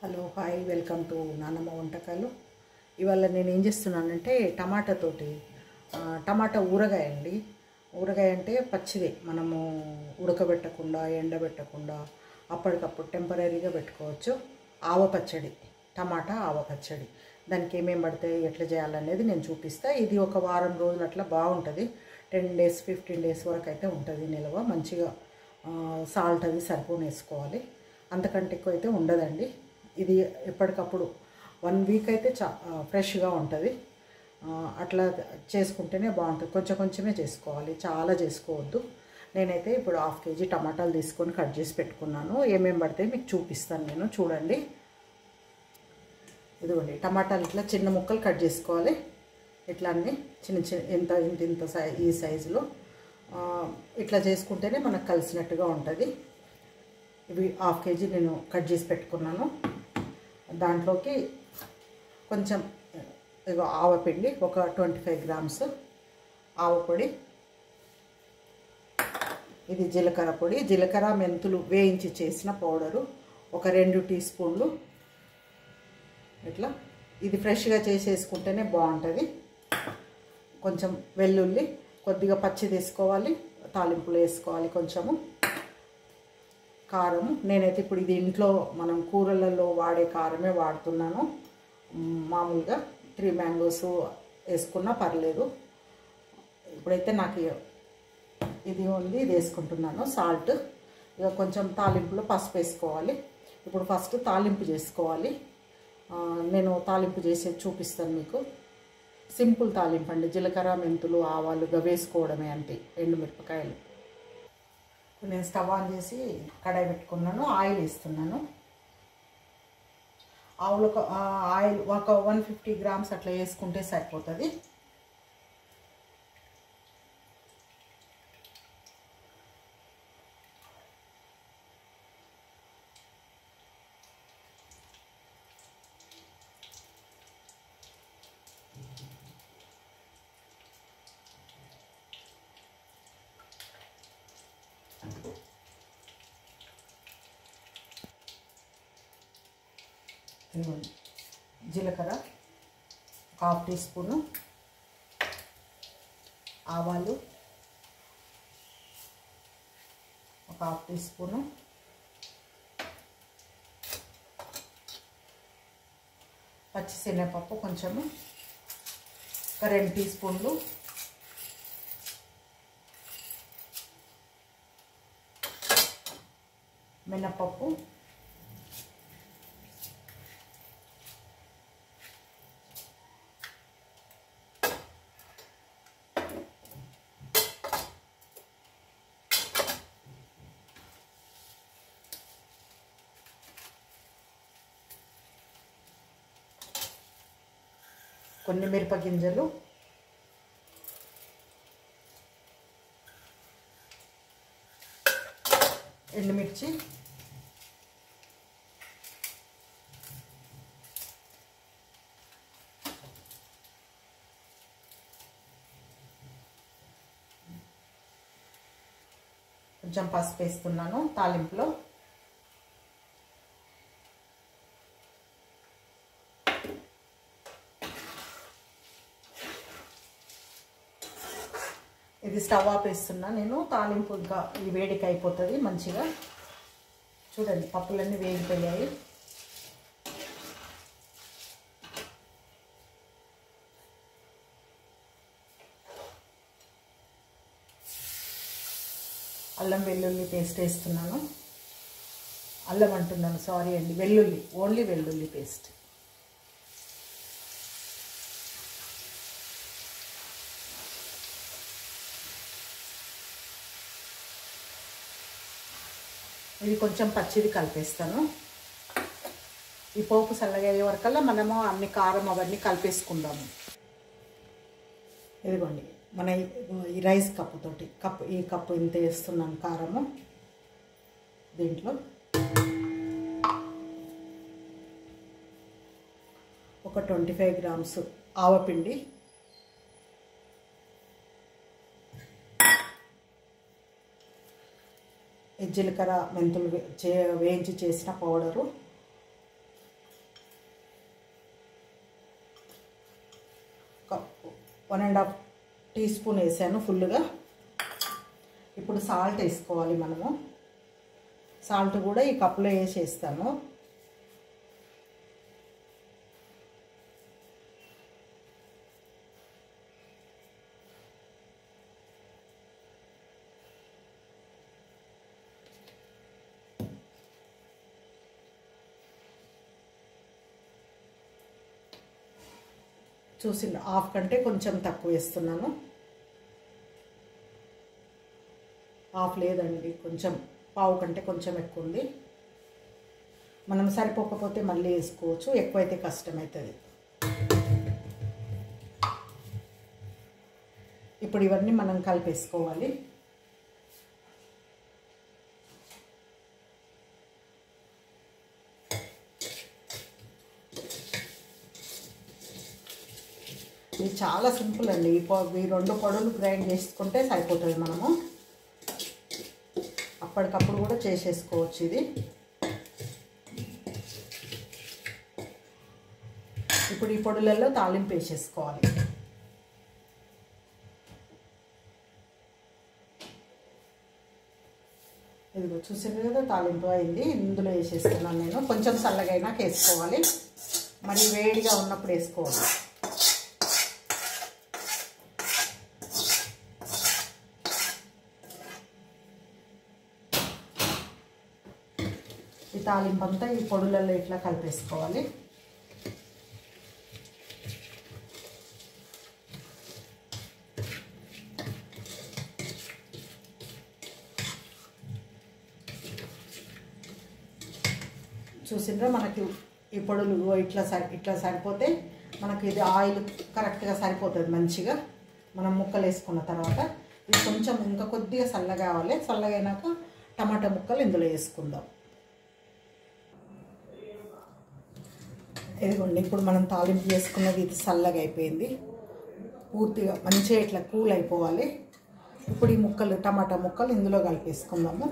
Hello hi welcome to నానమ్మ వంటకాలు. ఇవాళ నేను ఏం చేస్తున్నానంటే టమాటా ఊరగాయ అండి. ఊరగాయ అంటే పచ్చిదే, మనము ఉడకబెట్టకుండా ఎండబెట్టకుండా అప్పటికప్పుడు టెంపరీగా పెట్టుకోవచ్చు. ఆవ పచ్చడి, టమాటా ఆవ పచ్చడి. దానికి ఏమేమి పడతాయి, ఎట్లా చేయాలనేది నేను చూపిస్తా. ఇది ఒక వారం రోజులు అట్లా బాగుంటుంది. 10 డేస్ 15 డేస్ వరకు అయితే ఉంటుంది నిల్వ. మంచిగా సాల్ట్ అది సరిపోని వేసుకోవాలి, అంతకంటే ఎక్కువ అయితే ఉండదండి. ఇది ఎప్పటికప్పుడు 1 వీక్ అయితే ఫ్రెష్గా ఉంటుంది. అట్లా చేసుకుంటేనే బాగుంటుంది. కొంచెం కొంచెమే చేసుకోవాలి, చాలా చేసుకోవద్దు. నేనైతే ఇప్పుడు 1/2 కేజీ టమాటాలు తీసుకొని కట్ చేసి పెట్టుకున్నాను. ఏమేమి పడతాయి మీకు చూపిస్తాను నేను, చూడండి. ఇదిగోండి, టమాటాలు ఇట్లా చిన్న ముక్కలు కట్ చేసుకోవాలి. ఇట్లా అన్నీ చిన్న చిన్న ఇంత ఈ సైజులో ఇట్లా చేసుకుంటేనే మనకు కలిసినట్టుగా ఉంటుంది. ఇవి 1/2 కేజీ నేను కట్ చేసి పెట్టుకున్నాను. దాంట్లోకి కొంచెం ఆవపిండి, ఒక 25 గ్రామ్స్ ఆవపొడి. ఇది జీలకర్ర పొడి, జీలకర్ర మెంతులు వేయించి చేసిన పౌడరు ఒక 2 టీ స్పూన్లు. ఇట్లా ఇది ఫ్రెష్గా చేసేసుకుంటేనే బాగుంటుంది. కొంచెం వెల్లుల్లి, కొద్దిగా పచ్చి తీసుకోవాలి, తాలింపులు వేసుకోవాలి. కొంచెము కారము, నేనైతే ఇప్పుడు ఇది ఇంట్లో మనం కూరలలో వాడే కారమే వాడుతున్నాను. మామూలుగా 3 మ్యాంగోస్ వేసుకున్నా పర్లేదు. ఇప్పుడైతే నాకు ఇది ఉంది, ఇది వేసుకుంటున్నాను. సాల్ట్, ఇక కొంచెం తాలింపులో పసుపు వేసుకోవాలి. ఇప్పుడు ఫస్ట్ తాలింపు చేసుకోవాలి. నేను తాలింపు చేసేది చూపిస్తాను మీకు. సింపుల్ తాలింపు అండి, జీలకర్ర మెంతులు ఆవాలుగా వేసుకోవడమే, అంటే ఎండుమిరపకాయలు. నేను స్టవ్ ఆన్ చేసి కడాయి పెట్టుకున్నాను, ఆయిల్ వేస్తున్నాను. ఆయిల్ ఒక 150 గ్రామ్స్ అట్లా వేసుకుంటే సరిపోతుంది. జీలకర్ర 1/2 టీ స్పూను, ఆవాలు 1/2 టీ స్పూను, పచ్చిశనగపప్పు కొంచెము ఒక 2 టీ స్పూన్లు, మినపప్పు కొన్ని మిరపగింజలు, ఎండుమిర్చి, కొంచెం పసుపు వేస్తున్నాను తాలింపులో. ఇది స్టవ్ ఆఫ్ వేస్తున్నా నేను. తాలింపు ఇంకా ఈ వేడికి అయిపోతుంది మంచిగా. చూడండి, పప్పులన్నీ వేగిపోయాయి. అల్లం వెల్లుల్లి పేస్ట్ వేస్తున్నాను. అల్లం అంటున్నాను, సారీ అండి, వెల్లుల్లి, ఓన్లీ వెల్లుల్లి పేస్ట్. ఇది కొంచెం పచ్చిది కలిపేస్తాను. ఈ పోపు చల్లగా అయ్యే వరకల్లా మనము అన్ని కారం అవన్నీ కలిపేసుకుందాము. ఇదిగోండి, మన ఈ రైస్ కప్పుతోటి ఈ కప్పు ఇంత వేస్తున్నాను కారము. దీంట్లో ఒక 25 గ్రామ్స్ ఆవపిండి, జీలకర్ర మెంతులు వేయించి చేసిన పౌడరు, 1.5 టీ స్పూన్ వేసాను ఫుల్గా. ఇప్పుడు సాల్ట్ వేసుకోవాలి మనము. సాల్ట్ కూడా ఈ కప్పులో వేసేస్తాను. చూసి హాఫ్ కంటే కొంచెం తక్కువ వేస్తున్నాను. హాఫ్ లేదండి, కొంచెం పావు కంటే కొంచెం ఎక్కువ ఉంది. మనం సరిపోకపోతే మళ్ళీ వేసుకోవచ్చు, ఎక్కువైతే కష్టమవుతుంది. ఇప్పుడు ఇవన్నీ మనం కలిపేసుకోవాలి. ఇది చాలా సింపుల్ అండి. ఈ 2 పొడులు గ్రైండ్ చేసుకుంటే సరిపోతుంది. మనము అప్పటికప్పుడు కూడా చేసేసుకోవచ్చు ఇది. ఇప్పుడు ఈ పొడులలో తాలింపు వేసేసుకోవాలి. ఇదిగో చూసారు కదా, తాలింపు అయింది. ఇందులో వేసేస్తున్నాను నేను. కొంచెం చల్లగైనా వేసుకోవాలి, మరి వేడిగా ఉన్నప్పుడు వేసుకోవాలి. ఈ తాలింపు అంతా ఈ పొడులలో ఇట్లా కలిపేసుకోవాలి. చూసిండ్రా, మనకి ఈ పొడులు ఇట్లా సరిపోతే మనకి ఇది ఆయిల్ కరెక్ట్గా సరిపోతుంది మంచిగా. మనం ముక్కలు వేసుకున్న తర్వాత ఇది కొంచెం ఇంకా కొద్దిగా చల్లగా కావాలి. చల్లగా అయినాక టమాటా ముక్కలు ఇందులో వేసుకుందాం. ఇదిగోండి, ఇప్పుడు మనం తాలింపు చేసుకున్నది ఇది చల్లగా అయిపోయింది. పూర్తిగా మంచిగా ఇట్లా కూల్ అయిపోవాలి. ఇప్పుడు ఈ ముక్కలు, టమాటా ముక్కలు ఇందులో కలిపేసుకుందాము.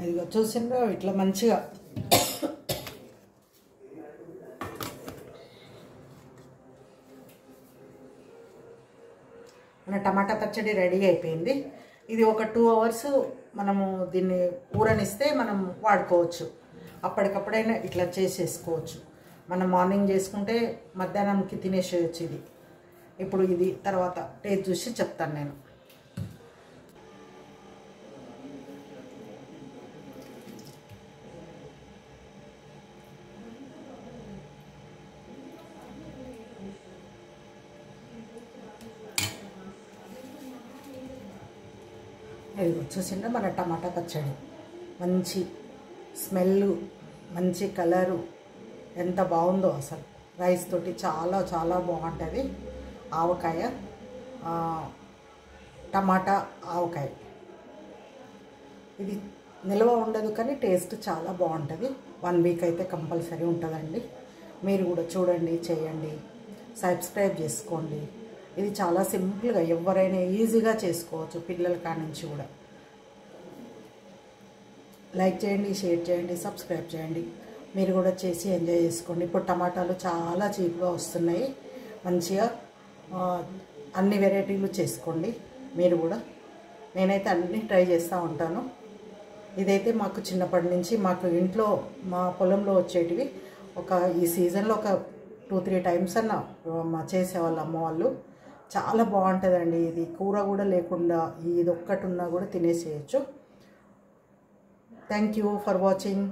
ఇదిగో చూసిండ్రో, ఇట్లా మంచిగా మన టమాటా పచ్చడి రెడీ అయిపోయింది. ఇది ఒక 2 అవర్స్ మనము దీన్ని ఊరనిస్తే మనం వాడుకోవచ్చు. అప్పటికప్పుడైనా ఇట్లా చేసేసుకోవచ్చు. మనం మార్నింగ్ చేసుకుంటే మధ్యాహ్నంకి తినేసేయచ్చు ఇది. ఇప్పుడు ఇది తర్వాత టేస్ట్ చూసి చెప్తాను నేను. ఇది చూసింటే మన టమాటా పచ్చడి మంచి స్మెల్, మంచి కలరు, ఎంత బాగుందో అసలు. రైస్ తోటి చాలా చాలా బాగుంటుంది. ఆవకాయ, టమాటా ఆవకాయ ఇది నిల్వ ఉండదు కానీ టేస్ట్ చాలా బాగుంటుంది. 1 వీక్ అయితే కంపల్సరీ ఉంటుందండి. మీరు కూడా చూడండి, చేయండి, సబ్స్క్రైబ్ చేసుకోండి. ఇది చాలా సింపుల్గా ఎవరైనా ఈజీగా చేసుకోవచ్చు, పిల్లల కానించి కూడా. లైక్ చేయండి, షేర్ చేయండి, సబ్స్క్రైబ్ చేయండి. మీరు కూడా చేసి ఎంజాయ్ చేసుకోండి. ఇప్పుడు టమాటాలు చాలా చీప్గా వస్తున్నాయి. మంచిగా అన్ని వెరైటీలు చేసుకోండి మీరు కూడా. నేనైతే అన్నీ ట్రై చేస్తూ ఉంటాను. ఇదైతే మాకు చిన్నప్పటి నుంచి మాకు ఇంట్లో మా పొలంలో వచ్చేటివి. ఈ సీజన్లో ఒక 2-3 టైమ్స్ అన్న చేసేవాళ్ళు అమ్మ వాళ్ళు. చాలా బాగుంటుందండి. ఇది కూర కూడా లేకుండా ఇది ఒక్కటి ఉన్నా కూడా తినేసేయచ్చు. Thank you for watching.